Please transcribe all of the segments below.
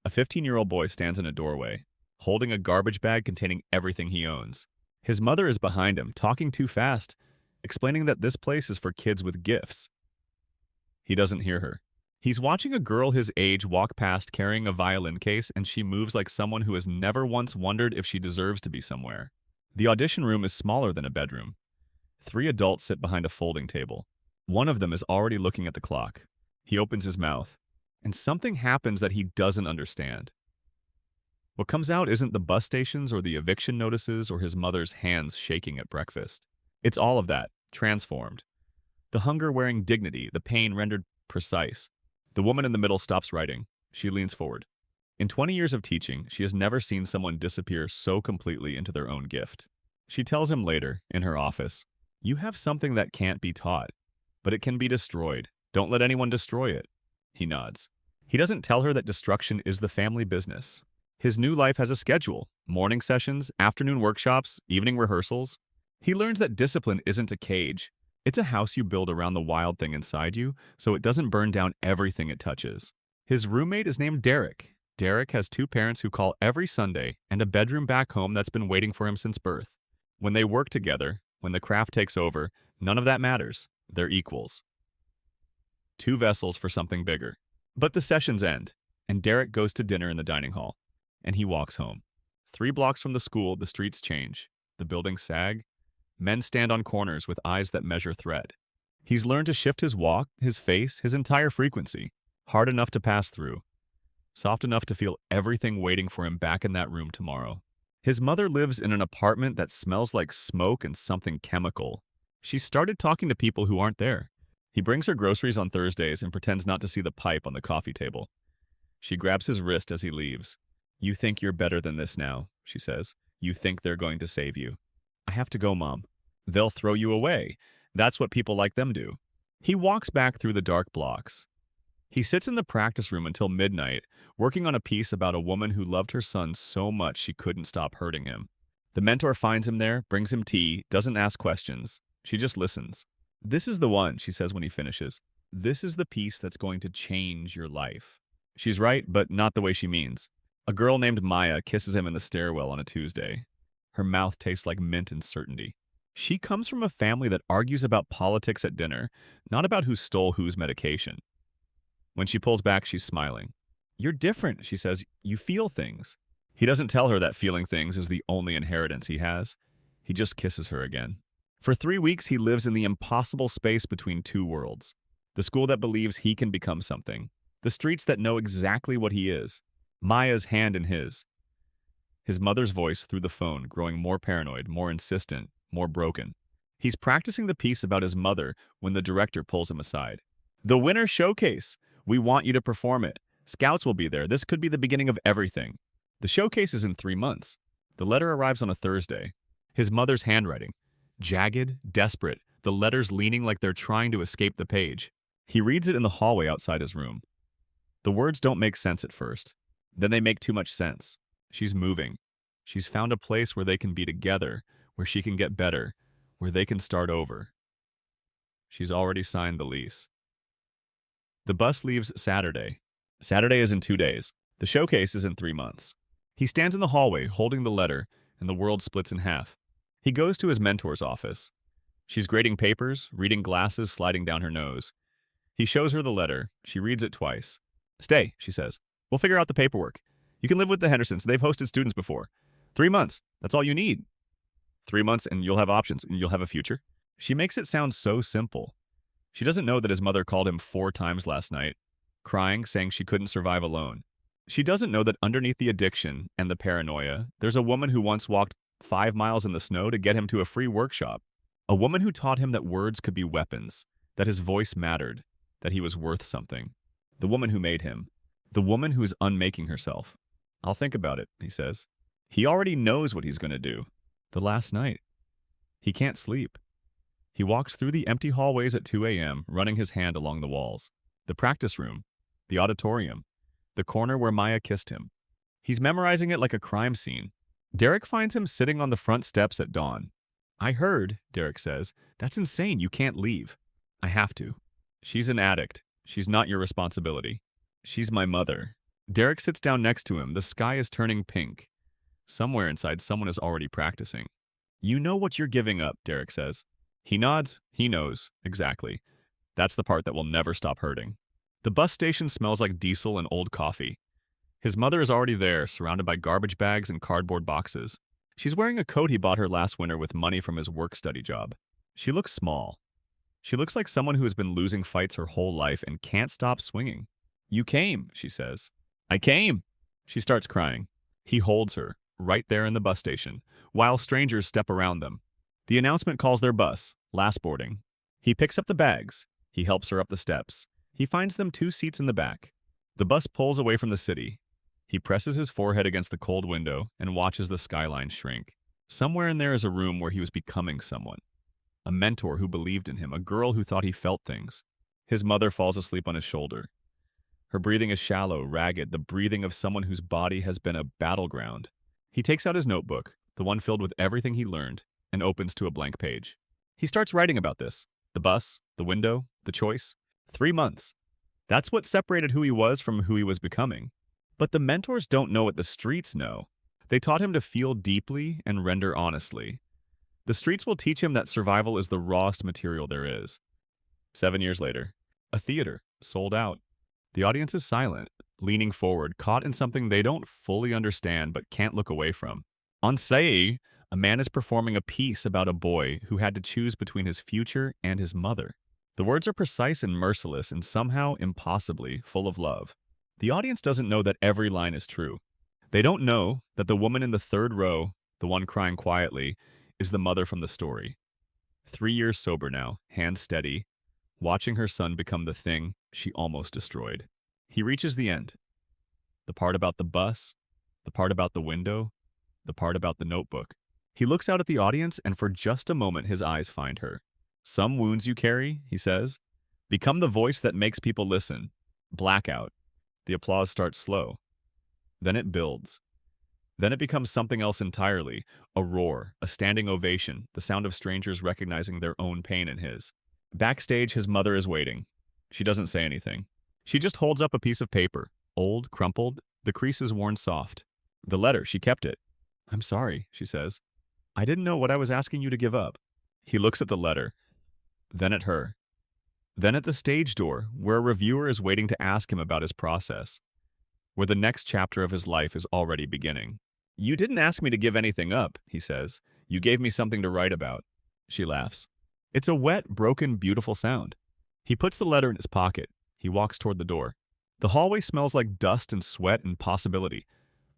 A 15-year-old boy stands in a doorway, holding a garbage bag containing everything he owns. His mother is behind him, talking too fast, explaining that this place is for kids with gifts. He doesn't hear her. He's watching a girl his age walk past carrying a violin case, and she moves like someone who has never once wondered if she deserves to be somewhere. The audition room is smaller than a bedroom. 3 adults sit behind a folding table. One of them is already looking at the clock. He opens his mouth, and something happens that he doesn't understand. What comes out isn't the bus stations or the eviction notices or his mother's hands shaking at breakfast. It's all of that, transformed. The hunger wearing dignity, the pain rendered precise. The woman in the middle stops writing. She leans forward. In 20 years of teaching, she has never seen someone disappear so completely into their own gift. She tells him later, in her office, "You have something that can't be taught, but it can be destroyed. Don't let anyone destroy it." He nods. He doesn't tell her that destruction is the family business. His new life has a schedule: morning sessions, afternoon workshops, evening rehearsals. He learns that discipline isn't a cage. It's a house you build around the wild thing inside you so it doesn't burn down everything it touches. His roommate is named Derek. Derek has 2 parents who call every Sunday and a bedroom back home that's been waiting for him since birth. When they work together, when the craft takes over, none of that matters. They're equals. 2 vessels for something bigger. But the sessions end, and Derek goes to dinner in the dining hall, and he walks home. 3 blocks from the school, the streets change. The buildings sag. Men stand on corners with eyes that measure threat. He's learned to shift his walk, his face, his entire frequency, hard enough to pass through, soft enough to feel everything waiting for him back in that room tomorrow. His mother lives in an apartment that smells like smoke and something chemical. She's started talking to people who aren't there. He brings her groceries on Thursdays and pretends not to see the pipe on the coffee table. She grabs his wrist as he leaves. "You think you're better than this now," she says. "You think they're going to save you." "I have to go, Mom." "They'll throw you away. That's what people like them do." He walks back through the dark blocks. He sits in the practice room until midnight, working on a piece about a woman who loved her son so much she couldn't stop hurting him. The mentor finds him there, brings him tea, doesn't ask questions. She just listens. "This is the one," she says when he finishes. "This is the piece that's going to change your life." She's right, but not the way she means. A girl named Maya kisses him in the stairwell on a Tuesday. Her mouth tastes like mint and certainty. She comes from a family that argues about politics at dinner, not about who stole whose medication. When she pulls back, she's smiling. "You're different," she says. "You feel things." He doesn't tell her that feeling things is the only inheritance he has. He just kisses her again. For 3 weeks, he lives in the impossible space between 2 worlds. The school that believes he can become something. The streets that know exactly what he is. Maya's hand in his. His mother's voice through the phone, growing more paranoid, more insistent, more broken. He's practicing the piece about his mother when the director pulls him aside. "The winner showcase! We want you to perform it. Scouts will be there. This could be the beginning of everything." The showcase is in 3 months. The letter arrives on a Thursday. His mother's handwriting. Jagged, desperate, the letters leaning like they're trying to escape the page. He reads it in the hallway outside his room. The words don't make sense at first. Then they make too much sense. She's moving. She's found a place where they can be together, where she can get better, where they can start over. She's already signed the lease. The bus leaves Saturday. Saturday is in 2 days. The showcase is in 3 months. He stands in the hallway holding the letter, and the world splits in half. He goes to his mentor's office. She's grading papers, reading glasses sliding down her nose. He shows her the letter. She reads it twice. "Stay," she says. "We'll figure out the paperwork. You can live with the Hendersons. They've hosted students before. 3 months. That's all you need. 3 months and you'll have options and you'll have a future." She makes it sound so simple. She doesn't know that his mother called him 4 times last night, crying, saying she couldn't survive alone. She doesn't know that underneath the addiction and the paranoia, there's a woman who once walked 5 miles in the snow to get him to a free workshop. A woman who taught him that words could be weapons, that his voice mattered, that he was worth something. The woman who made him. The woman who's unmaking herself. "I'll think about it," he says. He already knows what he's going to do. The last night. He can't sleep. He walks through the empty hallways at 2 a.m., running his hand along the walls. The practice room. The auditorium. The corner where Maya kissed him. He's memorizing it like a crime scene. Derek finds him sitting on the front steps at dawn. "I heard," Derek says. "That's insane. You can't leave." "I have to." "She's an addict. She's not your responsibility." "She's my mother." Derek sits down next to him. The sky is turning pink. Somewhere inside, someone is already practicing. You know what you're giving up, Derek says. He nods. He knows. Exactly. That's the part that will never stop hurting. The bus station smells like diesel and old coffee. His mother is already there, surrounded by garbage bags and cardboard boxes. She's wearing a coat he bought her last winter with money from his work-study job. She looks small. She looks like someone who has been losing fights her whole life and can't stop swinging. You came, she says. I came. She starts crying. He holds her, right there in the bus station, while strangers step around them. The announcement calls their bus, last boarding. He picks up the bags. He helps her up the steps. He finds them 2 seats in the back. The bus pulls away from the city. He presses his forehead against the cold window and watches the skyline shrink. Somewhere in there is a room where he was becoming someone. A mentor who believed in him, a girl who thought he felt things. His mother falls asleep on his shoulder. Her breathing is shallow, ragged, the breathing of someone whose body has been a battleground. He takes out his notebook, the one filled with everything he learned, and opens to a blank page. He starts writing about this. The bus, the window, the choice. 3 months. That's what separated who he was from who he was becoming. But the mentors don't know what the streets know. They taught him to feel deeply and render honestly. The streets will teach him that survival is the rawest material there is. 7 years later, a theater, sold out. The audience is silent, leaning forward, caught in something they don't fully understand but can't look away from. On stage, a man is performing a piece about a boy who had to choose between his future and his mother. The words are precise and merciless and somehow impossibly full of love. The audience doesn't know that every line is true. They don't know that the woman in the third row, the one crying quietly, is the mother from the story. 3 years sober now, hands steady, watching her son become the thing she almost destroyed. He reaches the end. The part about the bus, the part about the window, the part about the notebook. He looks out at the audience, and for just a moment his eyes find her. Some wounds you carry, he says, become the voice that makes people listen. Blackout. The applause starts slow. Then it builds. Then it becomes something else entirely. A roar, a standing ovation, the sound of strangers recognizing their own pain in his. Backstage, his mother is waiting. She doesn't say anything. She just holds up a piece of paper, old, crumpled, the creases worn soft. The letter, she kept it. I'm sorry, she says. I didn't know what I was asking you to give up. He looks at the letter, then at her, then at the stage door, where a reviewer is waiting to ask him about his process, where the next chapter of his life is already beginning. You didn't ask me to give anything up, he says. You gave me something to write about. She laughs. It's a wet, broken, beautiful sound. He puts the letter in his pocket. He walks toward the door. The hallway smells like dust and sweat and possibility.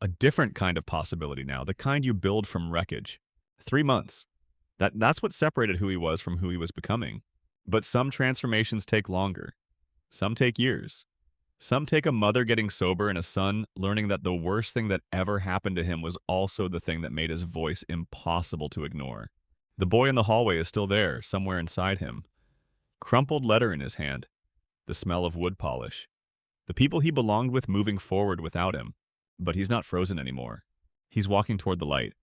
A different kind of possibility now, the kind you build from wreckage. 3 months. That's what separated who he was from who he was becoming. But some transformations take longer. Some take years. Some take a mother getting sober and a son learning that the worst thing that ever happened to him was also the thing that made his voice impossible to ignore. The boy in the hallway is still there, somewhere inside him. Crumpled letter in his hand. The smell of wood polish. The people he belonged with moving forward without him. But he's not frozen anymore. He's walking toward the light.